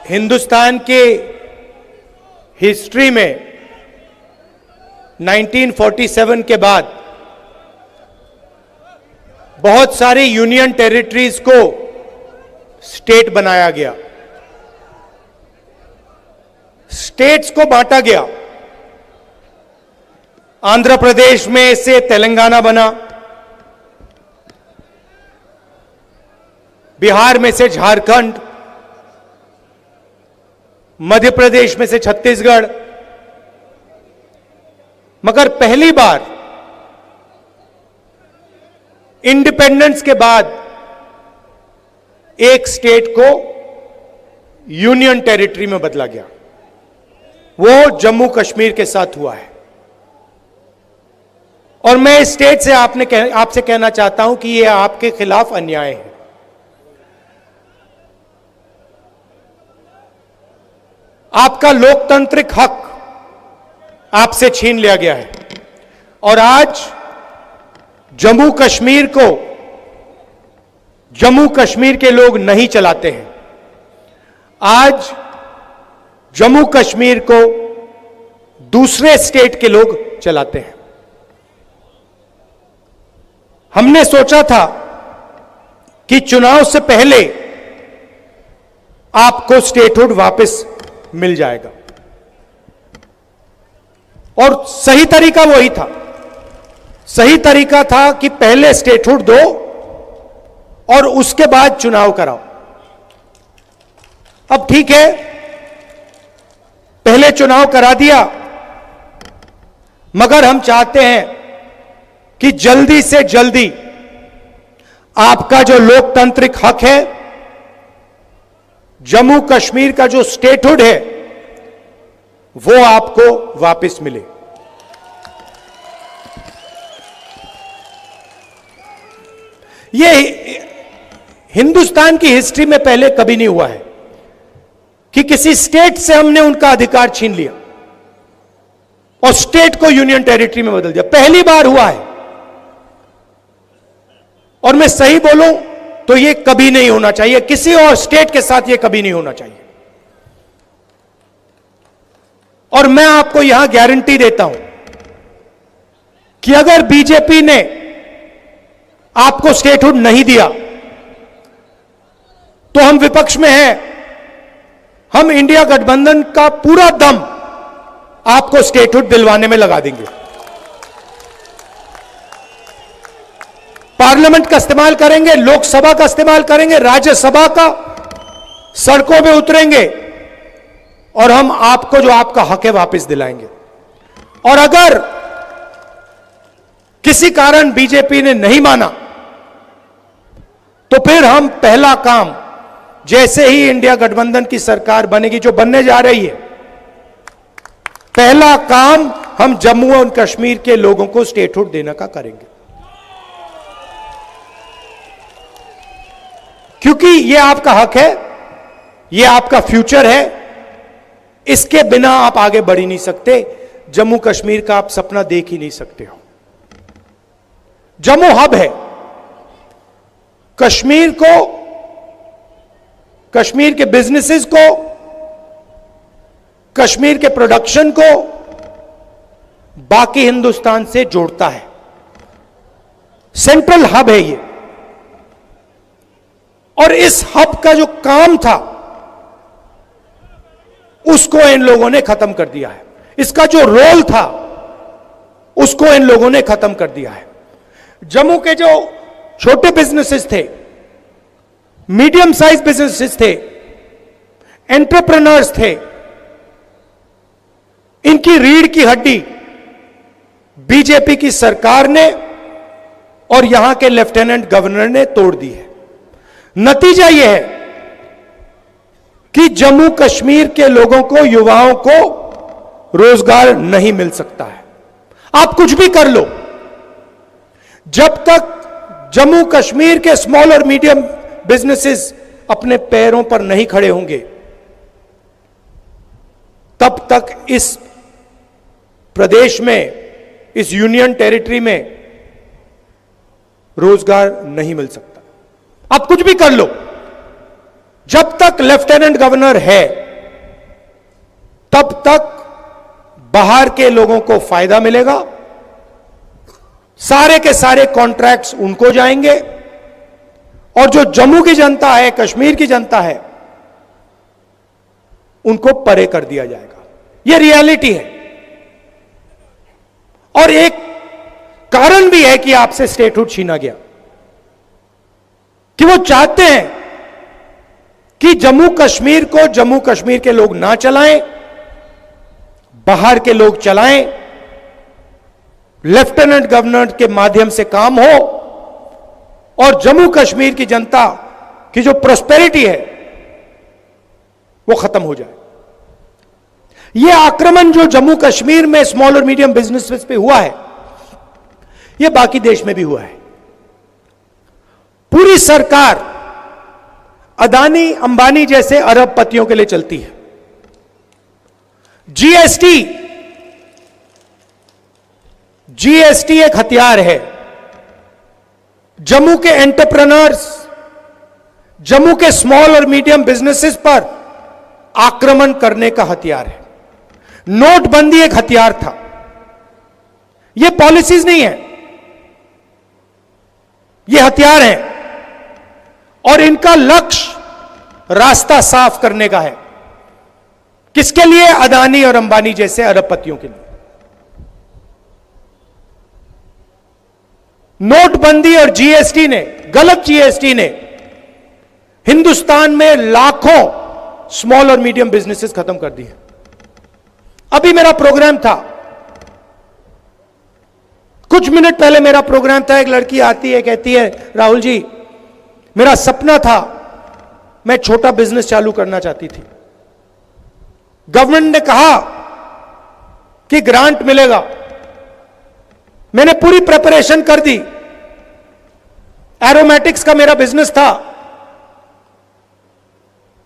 हिंदुस्तान के हिस्ट्री में 1947 के बाद बहुत सारी यूनियन टेरिटरीज को स्टेट बनाया गया, स्टेट्स को बांटा गया। आंध्र प्रदेश में से तेलंगाना बना, बिहार में से झारखंड, मध्य प्रदेश में से छत्तीसगढ़। मगर पहली बार इंडिपेंडेंस के बाद एक स्टेट को यूनियन टेरिटरी में बदला गया, वो जम्मू कश्मीर के साथ हुआ है। और मैं इस स्टेट से आपसे कहना चाहता हूं कि यह आपके खिलाफ अन्याय है। आपका लोकतांत्रिक हक आपसे छीन लिया गया है और आज जम्मू कश्मीर के लोग नहीं चलाते हैं। आज जम्मू कश्मीर को दूसरे स्टेट के लोग चलाते हैं। हमने सोचा था कि चुनाव से पहले आपको स्टेटहुड वापस मिल जाएगा और सही तरीका वही था। सही तरीका था कि पहले स्टेटहुड दो और उसके बाद चुनाव कराओ। अब ठीक है, पहले चुनाव करा दिया, मगर हम चाहते हैं कि जल्दी से जल्दी आपका जो लोकतांत्रिक हक है, जम्मू कश्मीर का जो स्टेटहुड है, वो आपको वापस मिले। ये हिंदुस्तान की हिस्ट्री में पहले कभी नहीं हुआ है कि किसी स्टेट से हमने उनका अधिकार छीन लिया और स्टेट को यूनियन टेरिटरी में बदल दिया। पहली बार हुआ है और मैं सही बोलूं तो यह कभी नहीं होना चाहिए, किसी और स्टेट के साथ यह कभी नहीं होना चाहिए। और मैं आपको यहां गारंटी देता हूं कि अगर बीजेपी ने आपको स्टेटहुड नहीं दिया तो हम विपक्ष में हैं, हम इंडिया गठबंधन का पूरा दम आपको स्टेटहुड दिलवाने में लगा देंगे। पार्लियामेंट का इस्तेमाल करेंगे, लोकसभा का इस्तेमाल करेंगे, राज्यसभा का, सड़कों पे उतरेंगे और हम आपको जो आपका हक है वापस दिलाएंगे। और अगर किसी कारण बीजेपी ने नहीं माना तो फिर हम पहला काम, जैसे ही इंडिया गठबंधन की सरकार बनेगी, जो बनने जा रही है, पहला काम हम जम्मू और कश्मीर के लोगों को स्टेटहुड देने का करेंगे, क्योंकि यह आपका हक है, यह आपका फ्यूचर है। इसके बिना आप आगे बढ़ ही नहीं सकते। जम्मू कश्मीर का आप सपना देख ही नहीं सकते हो। जम्मू हब है, कश्मीर को, कश्मीर के बिजनेसेस को, कश्मीर के प्रोडक्शन को बाकी हिंदुस्तान से जोड़ता है। सेंट्रल हब है ये। और इस हब का जो काम था उसको इन लोगों ने खत्म कर दिया है। इसका जो रोल था उसको इन लोगों ने खत्म कर दिया है। जम्मू के जो छोटे बिजनेसेस थे, मीडियम साइज बिजनेसेस थे, एंटरप्रेन्योर्स थे, इनकी रीढ़ की हड्डी बीजेपी की सरकार ने और यहां के लेफ्टिनेंट गवर्नर ने तोड़ दी है। नतीजा यह है कि जम्मू कश्मीर के लोगों को, युवाओं को रोजगार नहीं मिल सकता है। आप कुछ भी कर लो, जब तक जम्मू कश्मीर के स्मॉल और मीडियम बिजनेसेस अपने पैरों पर नहीं खड़े होंगे, तब तक इस प्रदेश में, इस यूनियन टेरिटरी में रोजगार नहीं मिल सकता। आप कुछ भी कर लो, जब तक लेफ्टिनेंट गवर्नर है तब तक बाहर के लोगों को फायदा मिलेगा, सारे के सारे कॉन्ट्रैक्ट्स उनको जाएंगे, और जो जम्मू की जनता है, कश्मीर की जनता है, उनको परे कर दिया जाएगा। यह रियलिटी है। और एक कारण भी है कि आपसे स्टेटहुड छीना गया, कि वो चाहते हैं कि जम्मू कश्मीर को जम्मू कश्मीर के लोग ना चलाएं, बाहर के लोग चलाएं, लेफ्टिनेंट गवर्नर के माध्यम से काम हो, और जम्मू कश्मीर की जनता की जो प्रोस्पेरिटी है वो खत्म हो जाए। यह आक्रमण जो जम्मू कश्मीर में स्मॉल और मीडियम बिजनेसेस पे हुआ है, यह बाकी देश में भी हुआ है। पूरी सरकार अदानी अंबानी जैसे अरबपतियों के लिए चलती है। जीएसटी एक हथियार है। जम्मू के एंटरप्रेन्योर्स, जम्मू के स्मॉल और मीडियम बिजनेसेस पर आक्रमण करने का हथियार है। नोटबंदी एक हथियार था। यह पॉलिसीज नहीं है, यह हथियार है, और इनका लक्ष्य रास्ता साफ करने का है। किसके लिए? अदानी और अंबानी जैसे अरबपतियों के लिए। नोटबंदी और जीएसटी ने, गलत जीएसटी ने हिंदुस्तान में लाखों स्मॉल और मीडियम बिजनेसेस खत्म कर दिए। अभी मेरा प्रोग्राम था, कुछ मिनट पहले मेरा प्रोग्राम था, एक लड़की आती है, कहती है, राहुल जी मेरा सपना था, मैं छोटा बिजनेस चालू करना चाहती थी। गवर्नमेंट ने कहा कि ग्रांट मिलेगा, मैंने पूरी प्रिपरेशन कर दी, एरोमेटिक्स का मेरा बिजनेस था,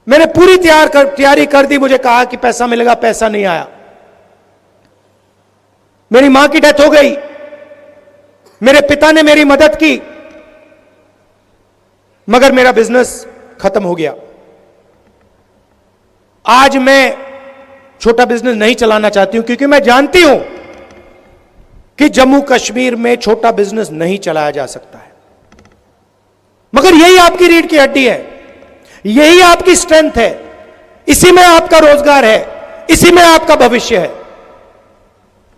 मैंने पूरी तैयारी कर दी, मुझे कहा कि पैसा मिलेगा, पैसा नहीं आया। मेरी मां की डेथ हो गई, मेरे पिता ने मेरी मदद की, मगर मेरा बिजनेस खत्म हो गया। आज मैं छोटा बिजनेस नहीं चलाना चाहती हूं, क्योंकि मैं जानती हूं कि जम्मू कश्मीर में छोटा बिजनेस नहीं चलाया जा सकता है। मगर यही आपकी रीढ़ की हड्डी है, यही आपकी स्ट्रेंथ है, इसी में आपका रोजगार है, इसी में आपका भविष्य है।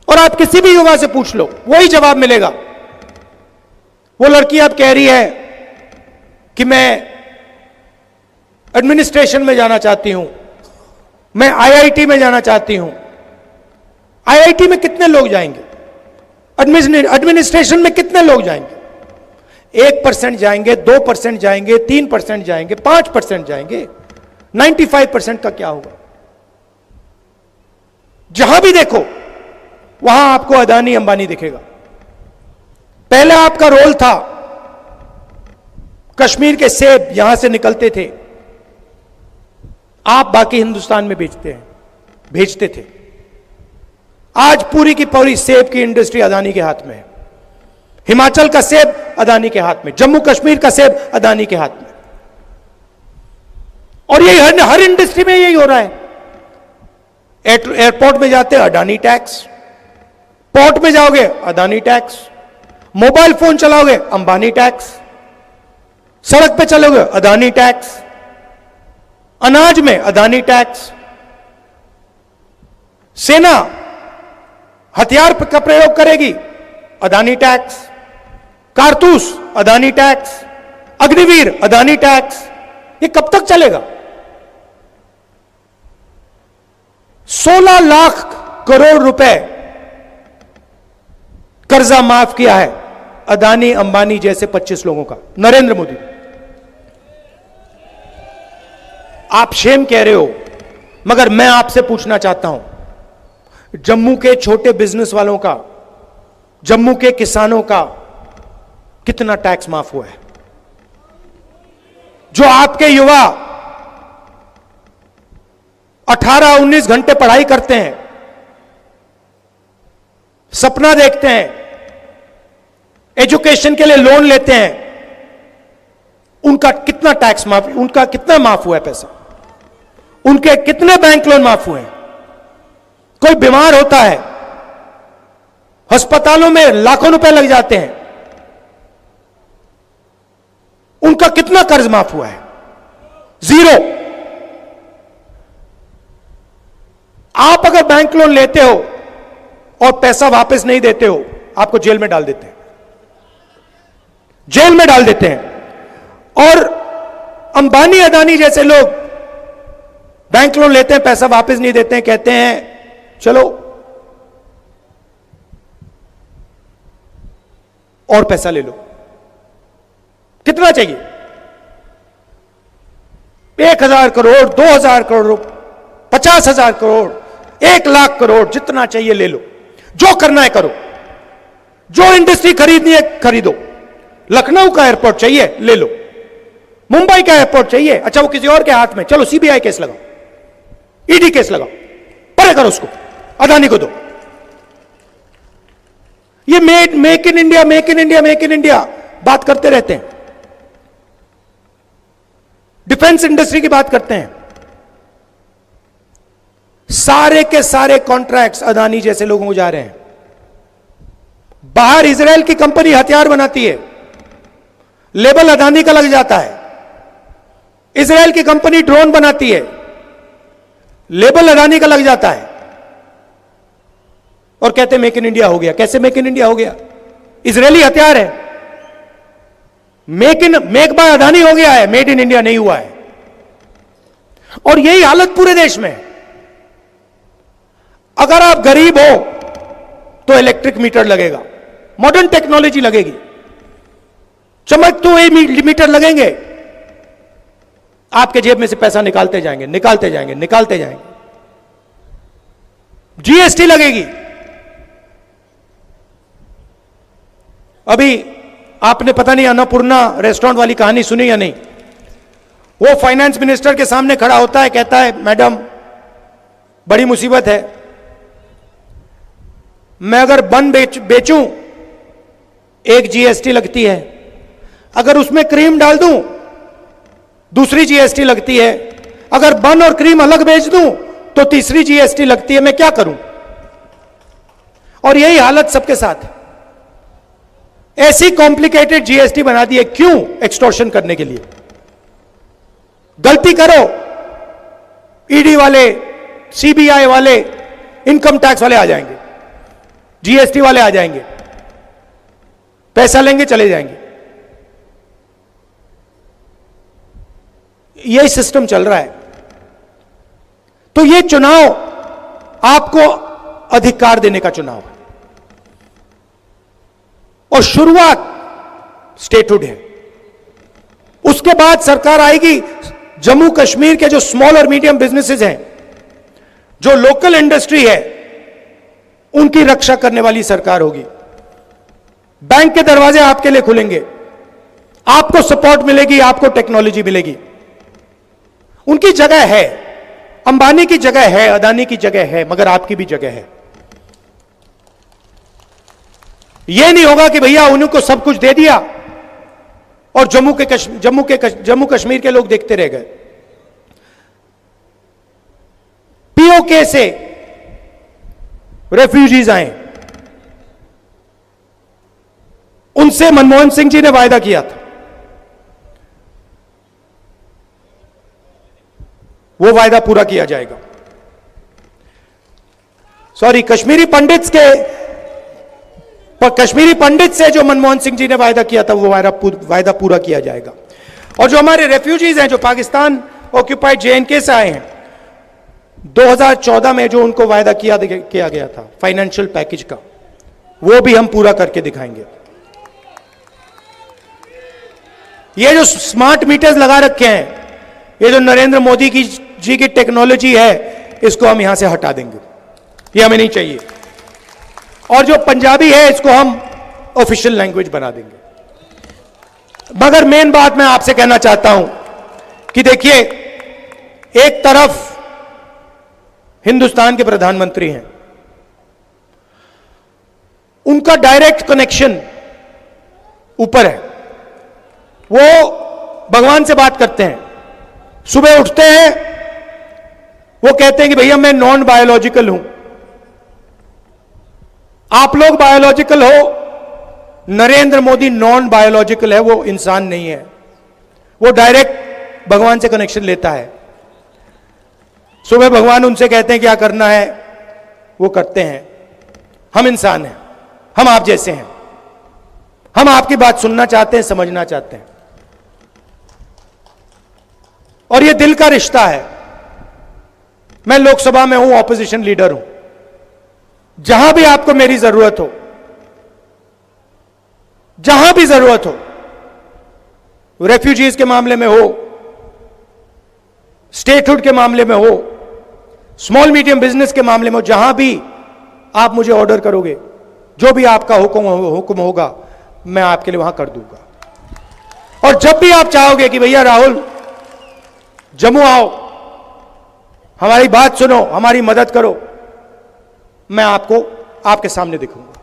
और आप किसी भी युवा से पूछ लो, वही जवाब मिलेगा। वो लड़की अब कह रही है कि मैं एडमिनिस्ट्रेशन में जाना चाहती हूं, मैं आईआईटी में जाना चाहती हूं। आईआईटी में कितने लोग जाएंगे? एडमिनिस्ट्रेशन में कितने लोग जाएंगे? 1% जाएंगे, 2% जाएंगे, 3% जाएंगे, 5% जाएंगे। 95% का क्या होगा? जहां भी देखो वहां आपको अदानी अंबानी दिखेगा। पहले आपका रोल था, कश्मीर के सेब यहां से निकलते थे, आप बाकी हिंदुस्तान में भेजते थे। आज पूरी की पूरी सेब की इंडस्ट्री अदानी के हाथ में है। हिमाचल का सेब अदानी के हाथ में, जम्मू कश्मीर का सेब अदानी के हाथ में। और यही हर इंडस्ट्री में यही हो रहा है। एयरपोर्ट में जाते हैं अडानी टैक्स, पोर्ट में जाओगे अदानी टैक्स, मोबाइल फोन चलाओगे अंबानी टैक्स, सड़क पे चलोगे अदानी टैक्स, अनाज में अदानी टैक्स। सेना हथियार का प्रयोग करेगी, अदानी टैक्स, कारतूस अदानी टैक्स, अग्निवीर अदानी टैक्स। ये कब तक चलेगा? 16 लाख करोड़ रुपए कर्जा माफ किया है अदानी अंबानी जैसे 25 लोगों का, नरेंद्र मोदी। आप शेम कह रहे हो, मगर मैं आपसे पूछना चाहता हूं, जम्मू के छोटे बिजनेस वालों का, जम्मू के किसानों का कितना टैक्स माफ हुआ है? जो आपके युवा 18-19 घंटे पढ़ाई करते हैं, सपना देखते हैं, एजुकेशन के लिए लोन लेते हैं, उनका कितना टैक्स माफ, उनका कितना माफ हुआ है पैसा, उनके कितने बैंक लोन माफ हुए हैं। कोई बीमार होता है, अस्पतालों में लाखों रुपए लग जाते हैं, उनका कितना कर्ज माफ हुआ है? जीरो। आप अगर बैंक लोन लेते हो और पैसा वापस नहीं देते हो, आपको जेल में डाल देते हैं, जेल में डाल देते हैं। और अंबानी अदानी जैसे लोग बैंक लोन लेते हैं, पैसा वापस नहीं देते हैं, कहते हैं चलो और पैसा ले लो। कितना चाहिए? 1,000 करोड़, 2,000 करोड़, 50,000 करोड़, 1,00,000 करोड़, जितना चाहिए ले लो, जो करना है करो, जो इंडस्ट्री खरीदनी है खरीदो। लखनऊ का एयरपोर्ट चाहिए ले लो, मुंबई का एयरपोर्ट चाहिए, अच्छा वो किसी और के हाथ में, चलो सीबीआई केस लगाओ, ईडी केस लगाओ, परे करो उसको, अदानी को दो। ये make in India, make in India, make in India बात करते रहते हैं, डिफेंस इंडस्ट्री की बात करते हैं। सारे के सारे कॉन्ट्रैक्ट्स अदानी जैसे लोगों को जा रहे हैं। बाहर इजराइल की कंपनी हथियार बनाती है, लेबल अदानी का लग जाता है। इजराइल की कंपनी ड्रोन बनाती है, लेबल अदानी का लग जाता है, और कहते हैं मेक इन इंडिया हो गया। कैसे मेक इन इंडिया हो गया? इजरायली हथियार है, मेक बाय अदानी हो गया है, मेड इन इंडिया नहीं हुआ है। और यही हालत पूरे देश में है। अगर आप गरीब हो तो इलेक्ट्रिक मीटर लगेगा, मॉडर्न टेक्नोलॉजी लगेगी, चमकते हुए मीटर लगेंगे, आपके जेब में से पैसा निकालते जाएंगे, निकालते जाएंगे, निकालते जाएंगे। जीएसटी लगेगी। अभी आपने पता नहीं अन्नपूर्णा रेस्टोरेंट वाली कहानी सुनी या नहीं? वो फाइनेंस मिनिस्टर के सामने खड़ा होता है, कहता है मैडम बड़ी मुसीबत है, मैं अगर बन बेचूं एक जीएसटी लगती है, अगर उसमें क्रीम डाल दूं दूसरी जीएसटी लगती है, अगर बन और क्रीम अलग बेच दूं तो तीसरी जीएसटी लगती है, मैं क्या करूं? और यही हालत सबके साथ है। ऐसी कॉम्प्लिकेटेड जीएसटी बना दी है, क्यों? एक्सटॉर्शन करने के लिए। गलती करो, ईडी वाले, सीबीआई वाले, इनकम टैक्स वाले आ जाएंगे, जीएसटी वाले आ जाएंगे, पैसा लेंगे चले जाएंगे। यही सिस्टम चल रहा है। तो यह चुनाव आपको अधिकार देने का चुनाव है, और शुरुआत स्टेटहुड है। उसके बाद सरकार आएगी, जम्मू कश्मीर के जो स्मॉल और मीडियम बिजनेसेस हैं, जो लोकल इंडस्ट्री है, उनकी रक्षा करने वाली सरकार होगी। बैंक के दरवाजे आपके लिए खुलेंगे, आपको सपोर्ट मिलेगी, आपको टेक्नोलॉजी मिलेगी। उनकी जगह है, अंबानी की जगह है, अदानी की जगह है, मगर आपकी भी जगह है। यह नहीं होगा कि भैया उनको सब कुछ दे दिया और जम्मू कश्मीर के लोग देखते रह गए। पीओके से रेफ्यूजीज आए, उनसे मनमोहन सिंह जी ने वायदा किया था, वो वायदा पूरा किया जाएगा। सॉरी, कश्मीरी पंडित से जो मनमोहन सिंह जी ने वायदा किया था, वो वायदा पूरा किया जाएगा। और जो हमारे रेफ्यूजीज हैं, जो पाकिस्तान ऑक्यूपाइड जेएनके से आए हैं, 2014 में जो उनको वायदा किया गया था फाइनेंशियल पैकेज का, वो भी हम पूरा करके दिखाएंगे। ये जो स्मार्ट मीटर्स लगा रखे हैं, ये जो नरेंद्र मोदी जी की टेक्नोलॉजी है, इसको हम यहां से हटा देंगे, ये हमें नहीं चाहिए। और जो पंजाबी है, इसको हम ऑफिशियल लैंग्वेज बना देंगे। मगर मेन बात मैं आपसे कहना चाहता हूं कि देखिए, एक तरफ हिंदुस्तान के प्रधानमंत्री हैं, उनका डायरेक्ट कनेक्शन ऊपर है, वो भगवान से बात करते हैं, सुबह उठते हैं, वो कहते हैं कि भैया मैं नॉन बायोलॉजिकल हूं। आप लोग बायोलॉजिकल हो, नरेंद्र मोदी नॉन बायोलॉजिकल है, वो इंसान नहीं है, वो डायरेक्ट भगवान से कनेक्शन लेता है। सुबह भगवान उनसे कहते हैं क्या करना है, वो करते हैं। हम इंसान हैं, हम आप जैसे हैं, हम आपकी बात सुनना चाहते हैं, समझना चाहते हैं, और ये दिल का रिश्ता है। मैं लोकसभा में हूं, ऑपोजिशन लीडर हूं, जहां भी आपको मेरी जरूरत हो, जहां भी जरूरत हो, रेफ्यूजीज के मामले में हो, स्टेटहुड के मामले में हो, स्मॉल मीडियम बिजनेस के मामले में हो, जहां भी आप मुझे ऑर्डर करोगे, जो भी आपका हुक्म होगा, मैं आपके लिए वहां कर दूंगा। और जब भी आप चाहोगे कि भैया राहुल जम्मू आओ, हमारी बात सुनो, हमारी मदद करो, मैं आपको आपके सामने दिखूंगा।